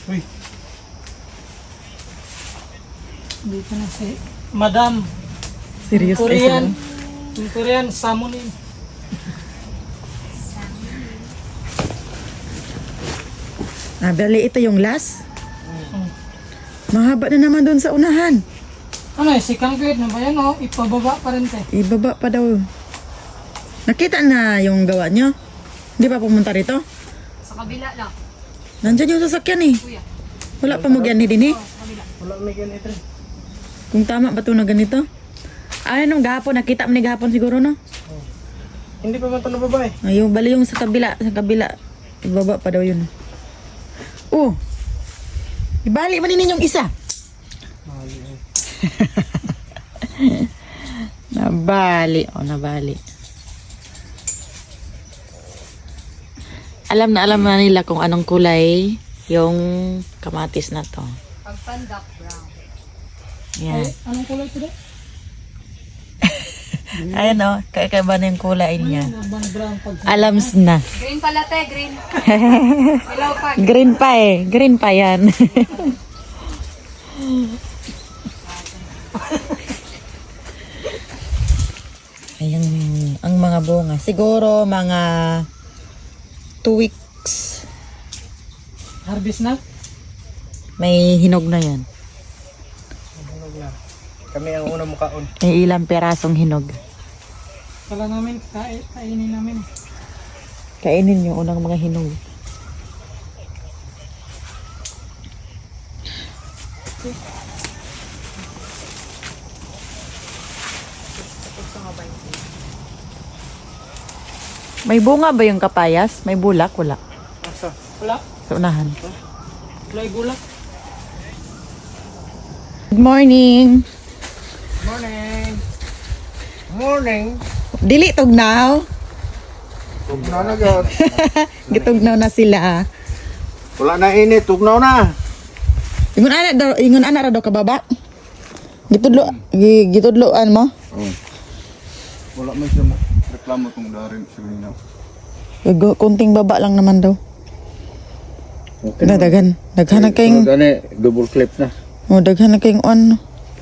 Uy. Dito na si Madam. Serious Korean. Yung Korean, salmonin. Bali, ito yung last. Mahaba na naman doon sa unahan. Ano eh, second grade na ba yan o? Ipababa pa rin te. Ibaba pa daw. Nakita na yung gawa nyo? Hindi pa pumunta rito? Sa kabila lang. Nandyan yung sasakyan eh. Kuya. Wala pa mo yan din eh. Kabila. Wala may ganito. Kung tama ba ito na ganito? Ano nung gahapon, nakita mo ni gahapon siguro no? Hindi pa man ito nababa eh. Ayun, bali yung sa kabila. Ibaba pa daw yun. Oh! Ibali man yung isa. Mali eh. Nabali. Oh, nabali. Alam na nila kung anong kulay yung kamatis na to. Pagpandak brown. Yan. Ay, anong kulay ito de? Ayan o, kakaiba na yung kulay niya. Urban brown pag Alams na. Green pala te, green. Hello pa. Green pa eh. Green pa yan. Ayan, ang mga bunga. Siguro mga 2 weeks. harvest na. May hinog na yan. Hinog na. Kami ang unang mukaon. May ilang perasong hinog. Kala namin, kainin namin. Kainin yung unang mga hinog. May bunga ba yung kapayas? May bulak? Wala. Asa? Wala. Sa unahan. Wala yung gulak. Good morning! Morning. Morning. Dili tugnaw. Tugnaw na yun. Gitugnaw na sila. Wala na init, tugnaw na. Ingon ana ra daw kababa. Gitudloan mo. Oh. Wala may siya reklamo tong darin sa linaw. Kunting baba lang naman daw. Okay Daghan na kayong gani, double clip na. daghan na kayong on.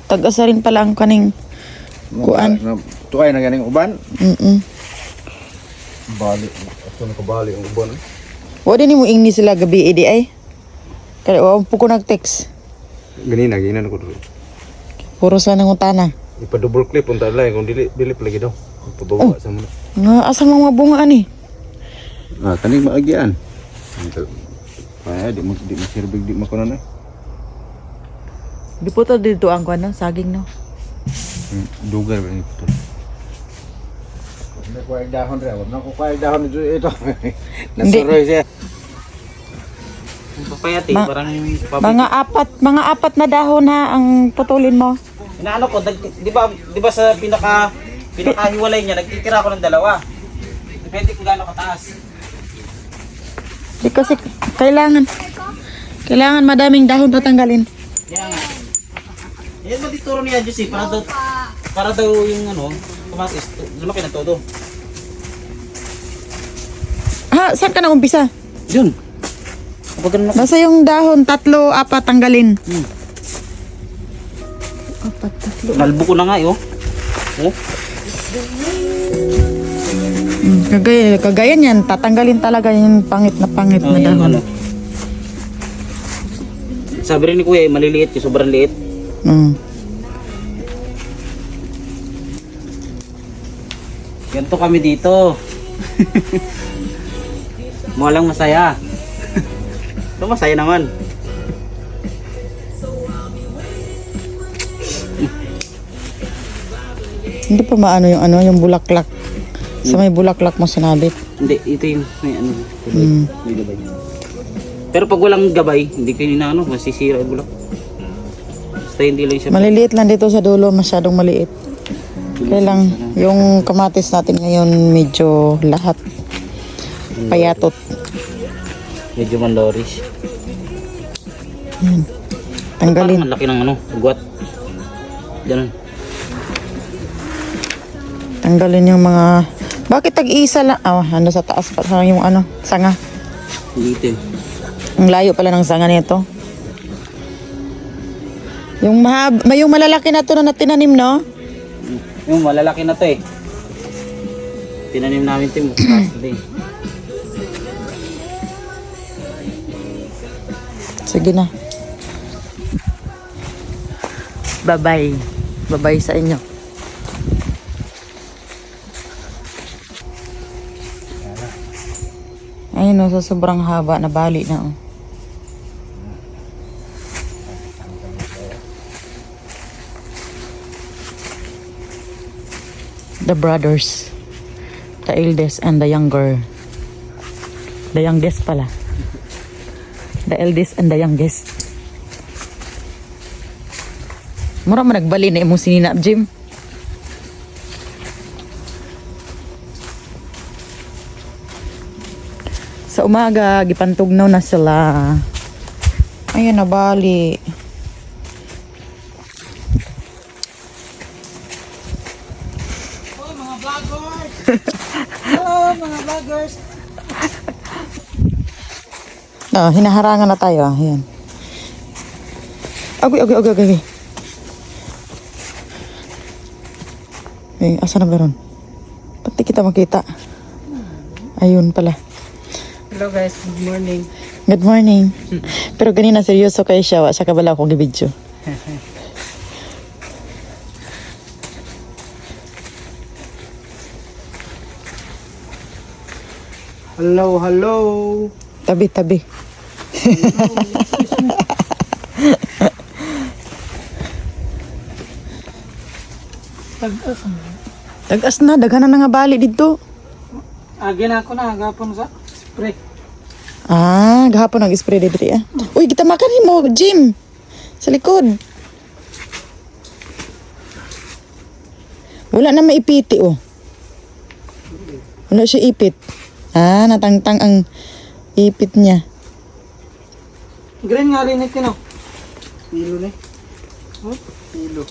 Tag-asa rin pala ang kaning kuan. Tuay na ganing uban. Balik. Ato na kabalik ang uban. Wa din mo ingni sila gabi edi ay. Kaya wa po ko nag-text. Ganina ko. Puro sa nangutana. Ipa double clip unta lang kung dili lagi daw. Pababa sa muna. Nga asa mga bunga ani? Kaning maagian. Ay, di mo sirbig di makunan na. Di po to dito ang kuan no, saging no. Dugar ba ito? Hindi ko ay dahon rin. Wala ko ay dahon ito. Nasuroy siya. Papayati, parang Mga apat na dahon ha ang putulin mo. inaano ko, di ba sa pinakahiwalay niya, nagtitira ko ng dalawa. Depende kung gaano kataas. Di kasi kailangan madaming dahon tatanggalin. Yan nga. Yan ba dituro niya, Jesse, para daw yung kamatis, lumaki na todo. Saan ka na umpisa? Yun. Kapag ganun Basta yung dahon, 3, 4 tanggalin. 4, 3. nalbo ko na nga, oh. Oh, Kagaya niyan, tatanggalin talaga yung pangit na yung dahon. Sabi rin ni Kuya, maliliit, yung sobrang liit. Ganito kami dito. Walang masaya. Ito masaya naman. Hindi pa maano yung bulaklak. Sa may bulaklak mo sinabit. Hindi, ito yung may may gabay. Pero pag walang gabay, hindi kayo masisira yung bulak. Basta hindi lang siya. Maliliit lang dito sa dulo, masyadong maliit. Kaya lang, yung kamatis natin ngayon medyo lahat payatot. Medyo manlorish. Tanggalin. Parang ang laki ng ugat. Ganun. Tanggalin yung mga... Bakit tag-iisa lang? Sa taas pa yung sanga. Hindi itim. Ang layo pala ng sanga nito. Yung malalaki na to na tinanim, no? Yung malalaki na to eh. Tinanim namin ito yung din. Sige na. Bye-bye. Bye-bye sa inyo. Ayun o, sa sobrang haba na bali na o. The brothers. The eldest and the younger. The youngest pala. The eldest and the youngest. Mura man nagbali na imong sinina, Jim. Sa umaga, gipantugnaw na sila. Ayun na, bali. Oh, mga vloggers! Oh, mga vloggers! Ah, hinaharangan na tayo. Ayan. Okay. Eh, asa na ba ron? Pati kita makita. Ayun pala. Hello guys, good morning. Good morning. Pero ganina seryoso kayo siya. Wa siya kabala akong gibidyo. Hello. Tabi. Tagas na. Daghanan na nga bali dito. Agyan ako na, gapon sa spray. Ah, gahapon nag-spray dito ah. Uy, kita makan mo, Jim. Sa likod. Wala na maipiti oh. Wala siya ipit. Ah, natangtang ang ipit niya. Green nga rin ito, no? Pilo na eh. Oh, pilo.